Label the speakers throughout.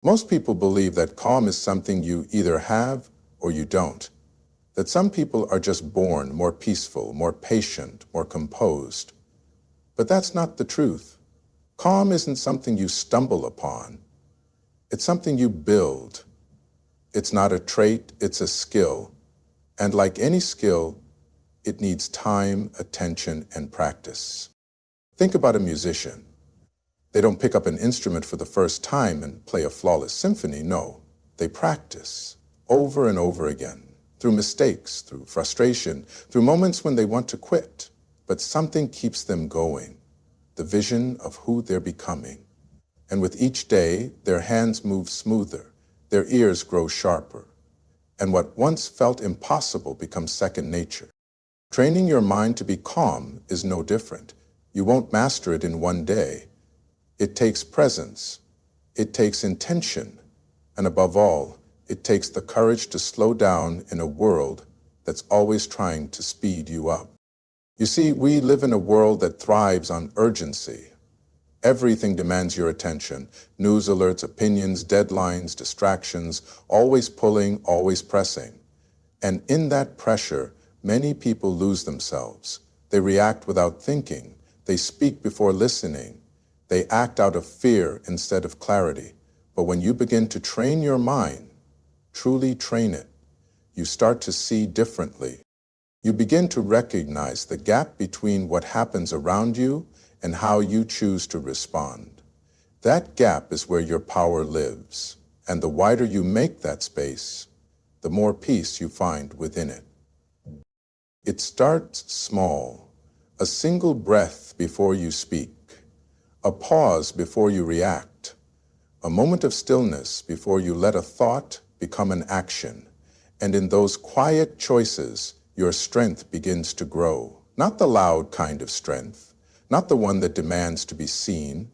Speaker 1: Most people believe that calm is something you either have or you don't. That some people are just born more peaceful, more patient, more composed. But that's not the truth. Calm isn't something you stumble upon. It's something you build. It's not a trait, it's a skill. And like any skill, it needs time, attention, and practice. Think about a musician. They don't pick up an instrument for the first time and play a flawless symphony. No, they practice over and over again, through mistakes, through frustration, through moments when they want to quit. But something keeps them going, the vision of who they're becoming. And with each day, their hands move smoother, their ears grow sharper, and what once felt impossible becomes second nature. Training your mind to be calm is no different. You won't master it in one day. It takes presence, it takes intention, and above all, it takes the courage to slow down in a world that's always trying to speed you up. You see, we live in a world that thrives on urgency. Everything demands your attention. News alerts, opinions, deadlines, distractions, always pulling, always pressing. And in that pressure, many people lose themselves. They react without thinking. They speak before listening. They act out of fear instead of clarity. But when you begin to train your mind, truly train it, you start to see differently. You begin to recognize the gap between what happens around you and how you choose to respond. That gap is where your power lives, and the wider you make that space, the more peace you find within it. It starts small, a single breath before you speak, a pause before you react, a moment of stillness before you let a thought become an action. And in those quiet choices, your strength begins to grow. Not the loud kind of strength, not the one that demands to be seen,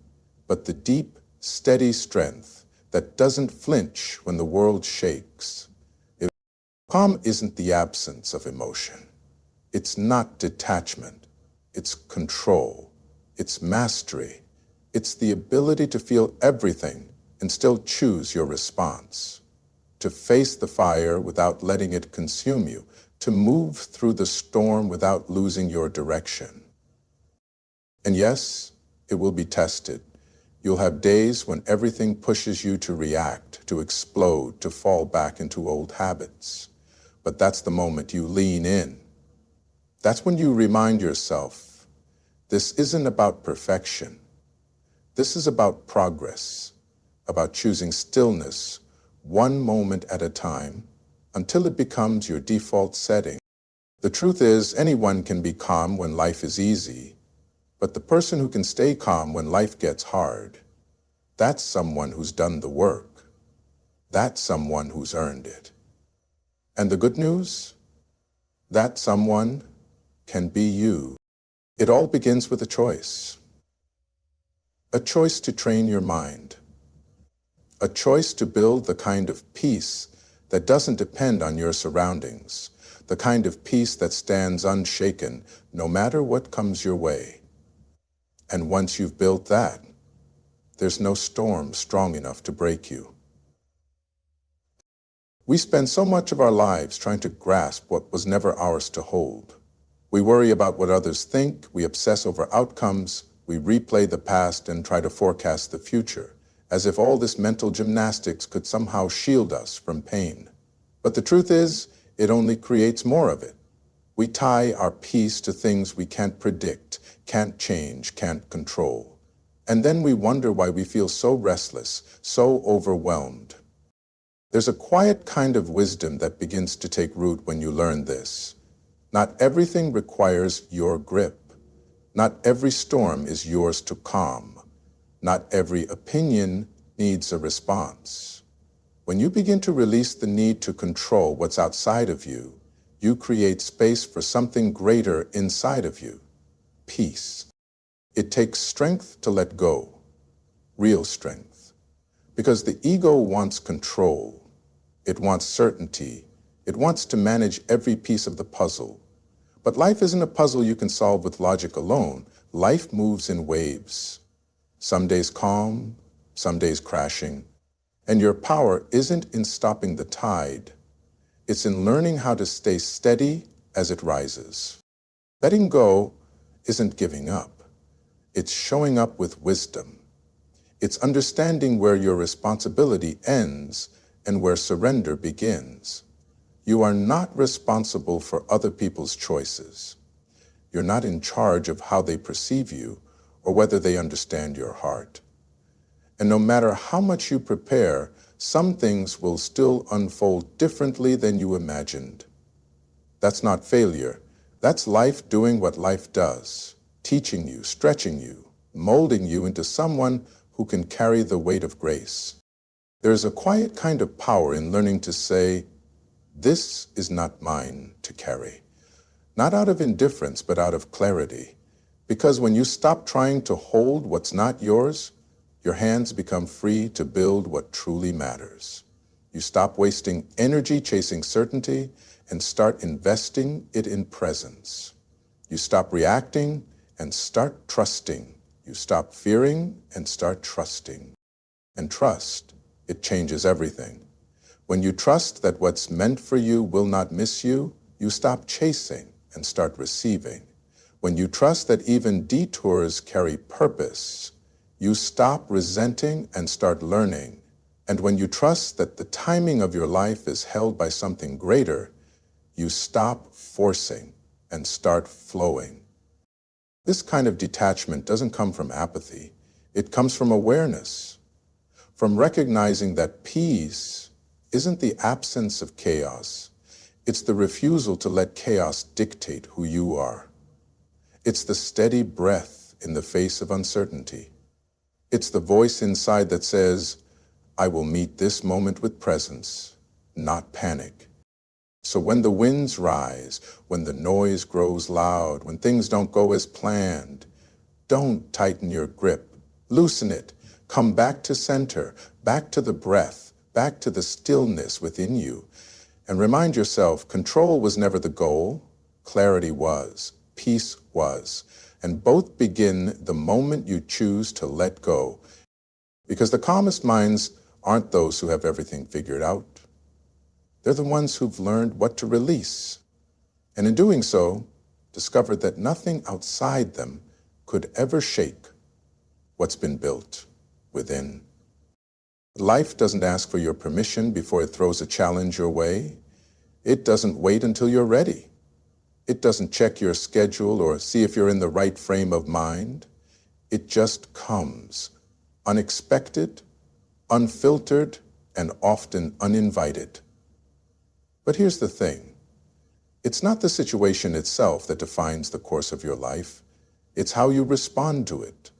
Speaker 1: but the deep, steady strength that doesn't flinch when the world shakes. Calm isn't the absence of emotion. It's not detachment. It's control. It's mastery. It's the ability to feel everything and still choose your response. To face the fire without letting it consume you. To move through the storm without losing your direction. And yes, it will be tested. You'll have days when everything pushes you to react, to explode, to fall back into old habits. But that's the moment you lean in. That's when you remind yourself, this isn't about perfection. This is about progress, about choosing stillness one moment at a time until it becomes your default setting. The truth is, anyone can be calm when life is easy, but the person who can stay calm when life gets hard, that's someone who's done the work. That's someone who's earned it. And the good news? That someone can be you. It all begins with a choice. A choice to train your mind. A choice to build the kind of peace that doesn't depend on your surroundings. The kind of peace that stands unshaken no matter what comes your way. And once you've built that, there's no storm strong enough to break you. We spend so much of our lives trying to grasp what was never ours to hold. We worry about what others think, we obsess over outcomes, we replay the past and try to forecast the future, as if all this mental gymnastics could somehow shield us from pain. But the truth is, it only creates more of it. We tie our peace to things we can't predict, can't change, can't control. And then we wonder why we feel so restless, so overwhelmed. There's a quiet kind of wisdom that begins to take root when you learn this. Not everything requires your grip. Not every storm is yours to calm. Not every opinion needs a response. When you begin to release the need to control what's outside of you, you create space for something greater inside of you, peace. It takes strength to let go, real strength, because the ego wants control. It wants certainty. It wants to manage every piece of the puzzle. But life isn't a puzzle you can solve with logic alone. Life moves in waves. Some days calm, some days crashing. And your power isn't in stopping the tide. It's in learning how to stay steady as it rises. Letting go isn't giving up. It's showing up with wisdom. It's understanding where your responsibility ends and where surrender begins. You are not responsible for other people's choices. You're not in charge of how they perceive you or whether they understand your heart. And no matter how much you prepare, some things will still unfold differently than you imagined. That's not failure. That's life doing what life does, teaching you, stretching you, molding you into someone who can carry the weight of grace. There is a quiet kind of power in learning to say, "This is not mine to carry." Not out of indifference, but out of clarity. Because when you stop trying to hold what's not yours, your hands become free to build what truly matters. You stop wasting energy chasing certainty and start investing it in presence. You stop reacting and start trusting. You stop fearing and start trusting. And trust, it changes everything. When you trust that what's meant for you will not miss you, you stop chasing and start receiving. When you trust that even detours carry purpose, you stop resenting and start learning. And when you trust that the timing of your life is held by something greater, you stop forcing and start flowing. This kind of detachment doesn't come from apathy. It comes from awareness, from recognizing that peace isn't the absence of chaos. It's the refusal to let chaos dictate who you are. It's the steady breath in the face of uncertainty. It's the voice inside that says, "I will meet this moment with presence, not panic." So when the winds rise, when the noise grows loud, when things don't go as planned, don't tighten your grip. Loosen it. Come back to center, back to the breath, back to the stillness within you. And remind yourself, control was never the goal. Clarity was. Peace was. And both begin the moment you choose to let go. Because the calmest minds aren't those who have everything figured out. They're the ones who've learned what to release. And in doing so, discovered that nothing outside them could ever shake what's been built within. Life doesn't ask for your permission before it throws a challenge your way. It doesn't wait until you're ready. It doesn't check your schedule or see if you're in the right frame of mind. It just comes, unexpected, unfiltered, and often uninvited. But here's the thing. It's not the situation itself that defines the course of your life. It's how you respond to it.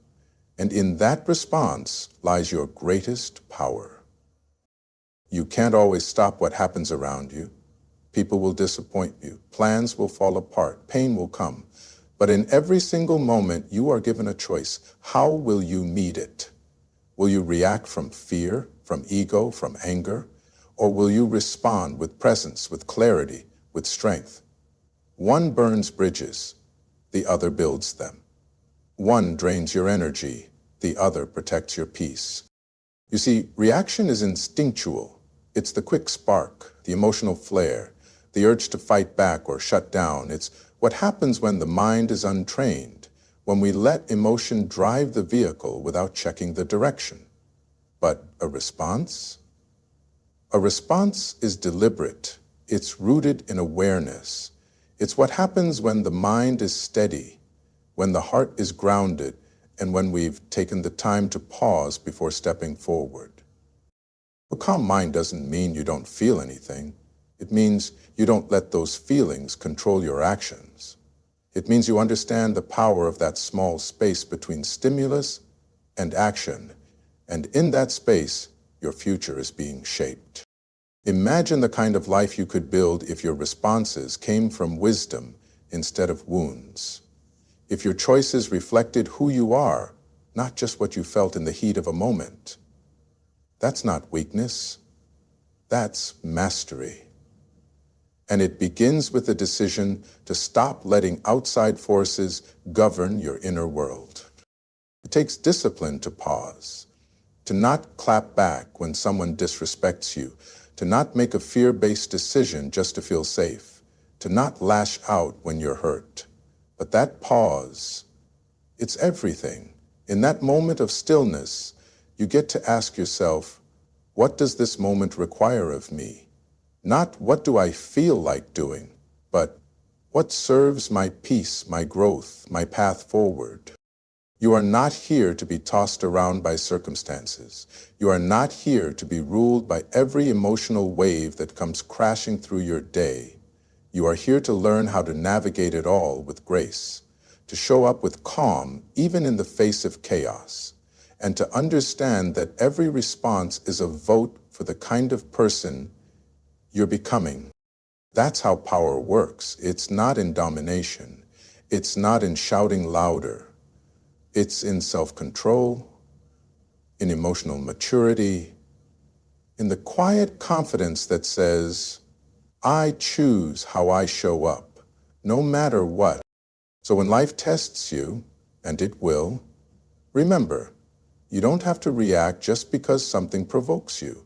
Speaker 1: And in that response lies your greatest power. You can't always stop what happens around you. People will disappoint you. Plans will fall apart. Pain will come. But in every single moment, you are given a choice. How will you meet it? Will you react from fear, from ego, from anger? Or will you respond with presence, with clarity, with strength? One burns bridges, the other builds them. One drains your energy, the other protects your peace. You see, reaction is instinctual. It's the quick spark, the emotional flare, the urge to fight back or shut down. It's what happens when the mind is untrained, when we let emotion drive the vehicle without checking the direction. But a response? A response is deliberate. It's rooted in awareness. It's what happens when the mind is steady, when the heart is grounded, and when we've taken the time to pause before stepping forward. A calm mind doesn't mean you don't feel anything. It means you don't let those feelings control your actions. It means you understand the power of that small space between stimulus and action, and in that space, your future is being shaped. Imagine the kind of life you could build if your responses came from wisdom instead of wounds. If your choices reflected who you are, not just what you felt in the heat of a moment. That's not weakness. That's mastery. And it begins with the decision to stop letting outside forces govern your inner world. It takes discipline to pause, to not clap back when someone disrespects you, to not make a fear-based decision just to feel safe, to not lash out when you're hurt. But that pause, it's everything. In that moment of stillness, you get to ask yourself, what does this moment require of me? Not what do I feel like doing, but what serves my peace, my growth, my path forward? You are not here to be tossed around by circumstances. You are not here to be ruled by every emotional wave that comes crashing through your day. You are here to learn how to navigate it all with grace, to show up with calm even in the face of chaos, and to understand that every response is a vote for the kind of person you're becoming. That's how power works. It's not in domination. It's not in shouting louder. It's in self-control, in emotional maturity, in the quiet confidence that says, I choose how I show up, no matter what. So when life tests you, and it will, remember, you don't have to react just because something provokes you.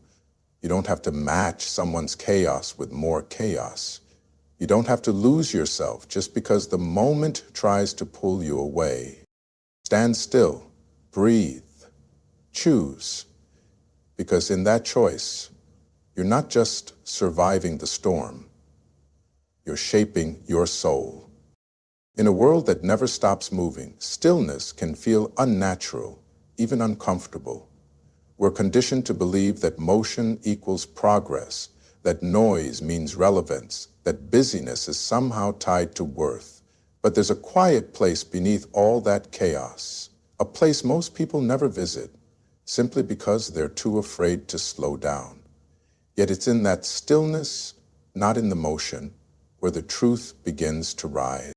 Speaker 1: You don't have to match someone's chaos with more chaos. You don't have to lose yourself just because the moment tries to pull you away. Stand still, breathe, choose, because in that choice, you're not just surviving the storm, you're shaping your soul. In a world that never stops moving, stillness can feel unnatural, even uncomfortable. We're conditioned to believe that motion equals progress, that noise means relevance, that busyness is somehow tied to worth. But there's a quiet place beneath all that chaos, a place most people never visit, simply because they're too afraid to slow down. Yet it's in that stillness, not in the motion, where the truth begins to rise.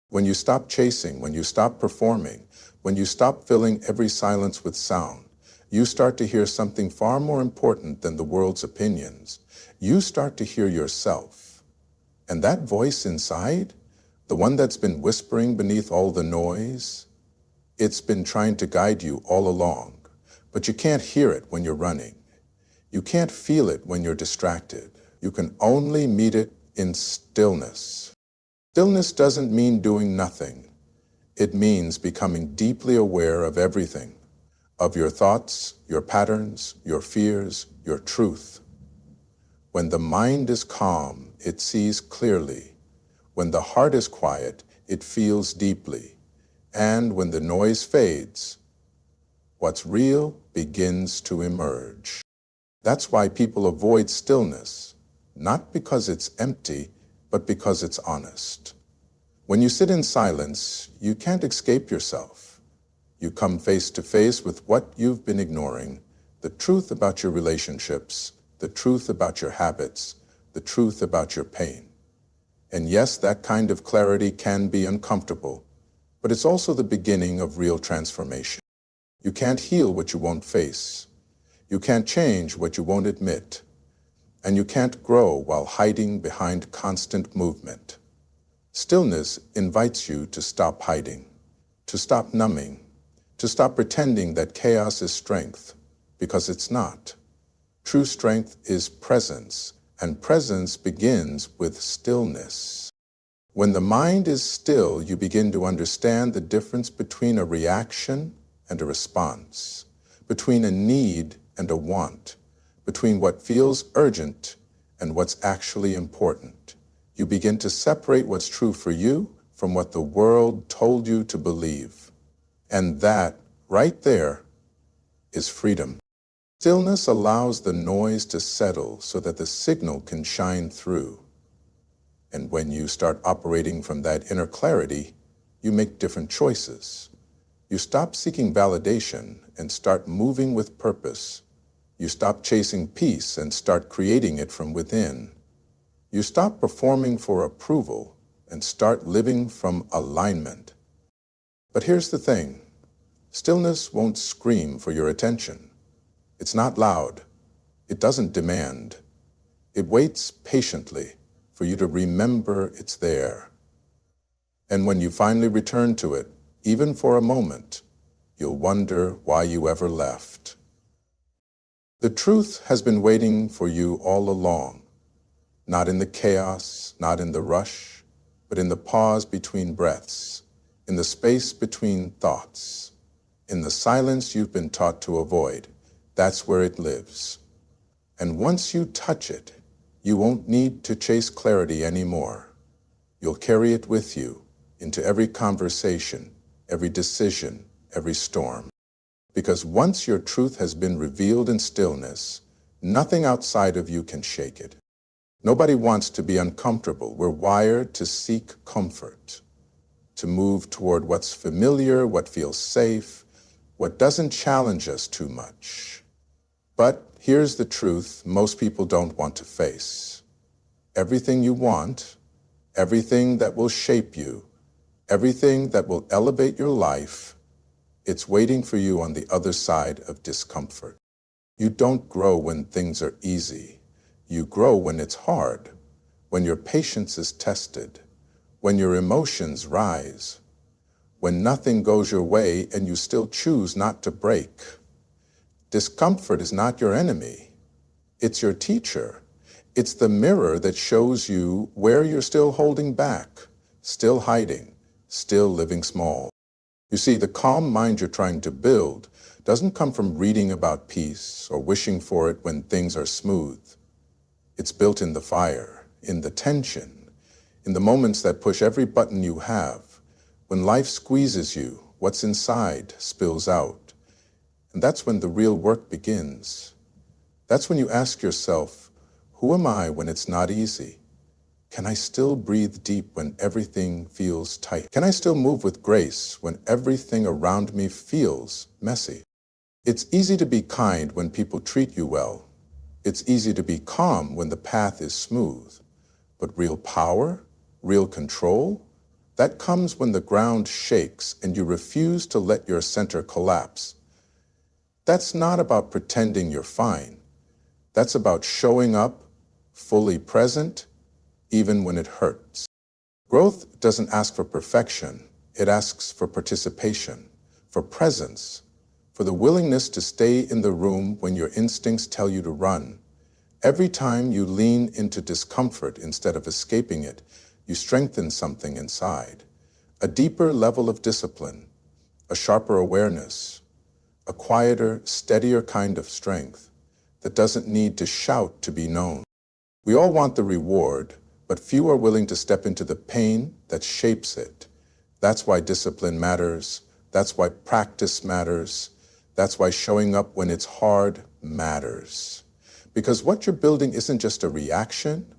Speaker 1: When you stop chasing, when you stop performing, when you stop filling every silence with sound, you start to hear something far more important than the world's opinions. You start to hear yourself. And that voice inside, the one that's been whispering beneath all the noise, it's been trying to guide you all along. But you can't hear it when you're running. You can't feel it when you're distracted. You can only meet it in stillness. Stillness doesn't mean doing nothing. It means becoming deeply aware of everything, of your thoughts, your patterns, your fears, your truth. When the mind is calm, it sees clearly. When the heart is quiet, it feels deeply. And when the noise fades, what's real begins to emerge. That's why people avoid stillness, not because it's empty, but because it's honest. When you sit in silence, you can't escape yourself. You come face to face with what you've been ignoring, the truth about your relationships, the truth about your habits, the truth about your pain. And yes, that kind of clarity can be uncomfortable, but it's also the beginning of real transformation. You can't heal what you won't face. You can't change what you won't admit. And you can't grow while hiding behind constant movement. Stillness invites you to stop hiding, to stop numbing, to stop pretending that chaos is strength, because it's not. True strength is presence, and presence begins with stillness. When the mind is still, you begin to understand the difference between a reaction and a response, between a need and a want, between what feels urgent and what's actually important. You begin to separate what's true for you from what the world told you to believe. And that, right there, is freedom. Stillness allows the noise to settle so that the signal can shine through. And when you start operating from that inner clarity, you make different choices. You stop seeking validation and start moving with purpose. You stop chasing peace and start creating it from within. You stop performing for approval and start living from alignment. But here's the thing. Stillness won't scream for your attention. It's not loud. It doesn't demand. It waits patiently for you to remember it's there. And when you finally return to it, even for a moment, you'll wonder why you ever left. The truth has been waiting for you all along, not in the chaos, not in the rush, but in the pause between breaths, in the space between thoughts, in the silence you've been taught to avoid. That's where it lives. And once you touch it, you won't need to chase clarity anymore. You'll carry it with you into every conversation, every decision, every storm. Because once your truth has been revealed in stillness, nothing outside of you can shake it. Nobody wants to be uncomfortable. We're wired to seek comfort, to move toward what's familiar, what feels safe, what doesn't challenge us too much. But here's the truth most people don't want to face. Everything you want, everything that will shape you, everything that will elevate your life, it's waiting for you on the other side of discomfort. You don't grow when things are easy. You grow when it's hard, when your patience is tested, when your emotions rise, when nothing goes your way and you still choose not to break. Discomfort is not your enemy. It's your teacher. It's the mirror that shows you where you're still holding back, still hiding, still living small. You see, the calm mind you're trying to build doesn't come from reading about peace or wishing for it when things are smooth. It's built in the fire, in the tension, in the moments that push every button you have. When life squeezes you, what's inside spills out. And that's when the real work begins. That's when you ask yourself, who am I when it's not easy? Can I still breathe deep when everything feels tight? Can I still move with grace when everything around me feels messy? It's easy to be kind when people treat you well. It's easy to be calm when the path is smooth. But real power, real control, that comes when the ground shakes and you refuse to let your center collapse. That's not about pretending you're fine. That's about showing up, fully present, even when it hurts. Growth doesn't ask for perfection. It asks for participation, for presence, for the willingness to stay in the room when your instincts tell you to run. Every time you lean into discomfort instead of escaping it, you strengthen something inside. A deeper level of discipline, a sharper awareness, a quieter, steadier kind of strength that doesn't need to shout to be known. We all want the reward, but few are willing to step into the pain that shapes it. That's why discipline matters. That's why practice matters. That's why showing up when it's hard matters. Because what you're building isn't just a reaction,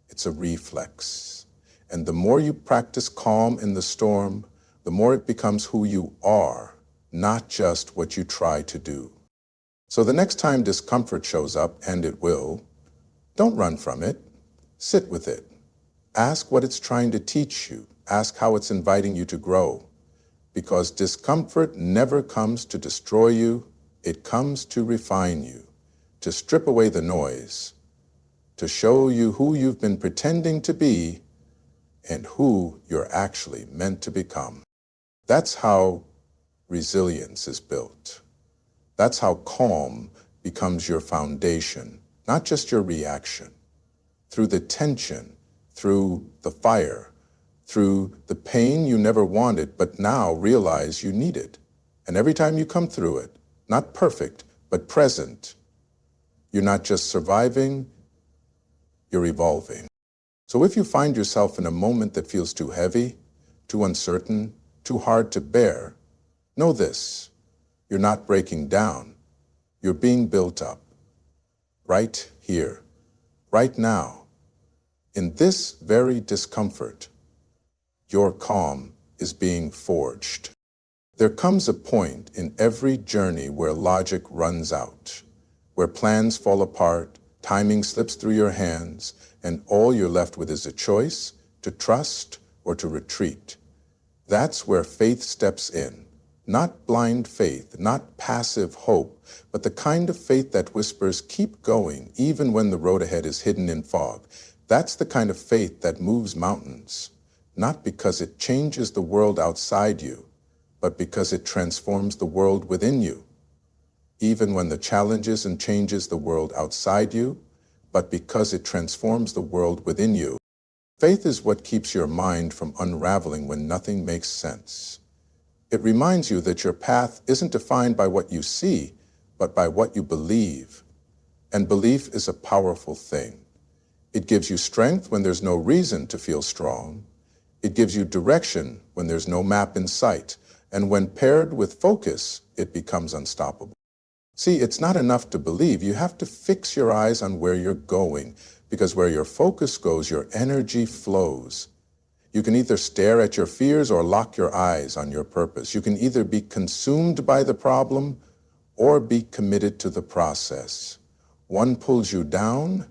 Speaker 1: it's a reflex. And the more you practice calm in the storm, the more it becomes who you are, not just what you try to do. So the next time discomfort shows up, and it will, don't run from it. Sit with it. Ask what it's trying to teach you. Ask how it's inviting you to grow. Because discomfort never comes to destroy you. It comes to refine you, to strip away the noise, to show you who you've been pretending to be and who you're actually meant to become. That's how resilience is built. That's how calm becomes your foundation, not just your reaction. Through the tension, through the fire, through the pain you never wanted but now realize you needed. And every time you come through it, not perfect, but present, you're not just surviving, you're evolving. So if you find yourself in a moment that feels too heavy, too uncertain, too hard to bear, know this: you're not breaking down, you're being built up. Right here, right now. In this very discomfort, your calm is being forged. There comes a point in every journey where logic runs out, where plans fall apart, timing slips through your hands, and all you're left with is a choice to trust or to retreat. That's where faith steps in. Not blind faith, not passive hope, but the kind of faith that whispers, keep going, even when the road ahead is hidden in fog. That's the kind of faith that moves mountains, not because it changes the world outside you, but because it transforms the world within you. even when the challenges and changes the world outside you, but because it transforms the world within you. Faith is what keeps your mind from unraveling when nothing makes sense. It reminds you that your path isn't defined by what you see, but by what you believe. And belief is a powerful thing. It gives you strength when there's no reason to feel strong. It gives you direction when there's no map in sight. And when paired with focus, it becomes unstoppable. See, it's not enough to believe. You have to fix your eyes on where you're going, because where your focus goes, your energy flows. You can either stare at your fears or lock your eyes on your purpose. You can either be consumed by the problem or be committed to the process. One pulls you down,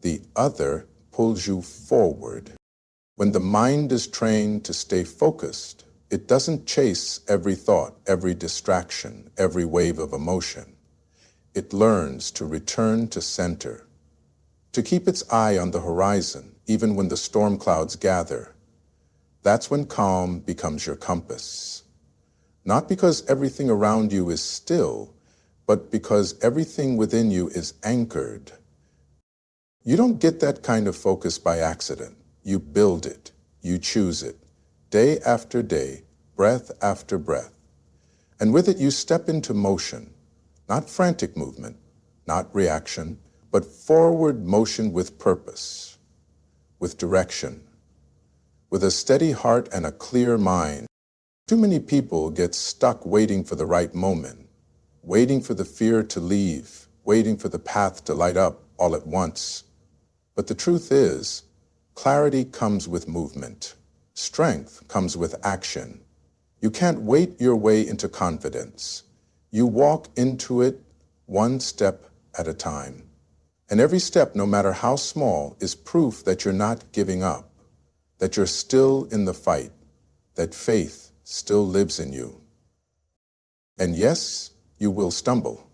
Speaker 1: the other pulls you forward. When the mind is trained to stay focused, it doesn't chase every thought, every distraction, every wave of emotion. It learns to return to center, to keep its eye on the horizon, even when the storm clouds gather. That's when calm becomes your compass. Not because everything around you is still, but because everything within you is anchored. You don't get that kind of focus by accident. You build it. You choose it. Day after day, breath after breath. And with it, you step into motion. Not frantic movement, not reaction, but forward motion with purpose, with direction, with a steady heart and a clear mind. Too many people get stuck waiting for the right moment, waiting for the fear to leave, waiting for the path to light up all at once. But the truth is, clarity comes with movement. Strength comes with action. You can't wait your way into confidence. You walk into it one step at a time. And every step, no matter how small, is proof that you're not giving up, that you're still in the fight, that faith still lives in you. And yes, you will stumble.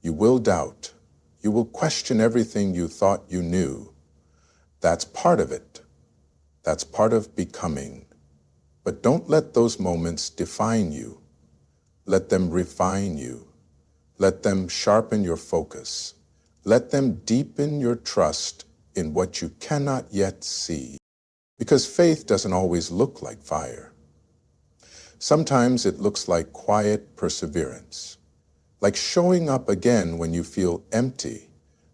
Speaker 1: You will doubt. You will question everything you thought you knew. That's part of it. That's part of becoming. But don't let those moments define you. Let them refine you. Let them sharpen your focus. Let them deepen your trust in what you cannot yet see. Because faith doesn't always look like fire. Sometimes it looks like quiet perseverance, like showing up again when you feel empty,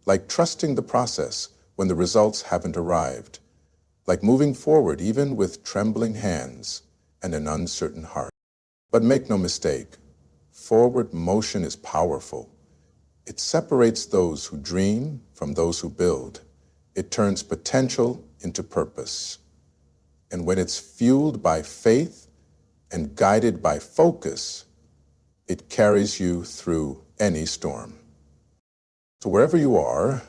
Speaker 1: like trusting the process when the results haven't arrived, like moving forward even with trembling hands and an uncertain heart. But make no mistake, forward motion is powerful. It separates those who dream from those who build. It turns potential into purpose. And when it's fueled by faith and guided by focus, it carries you through any storm. So wherever you are,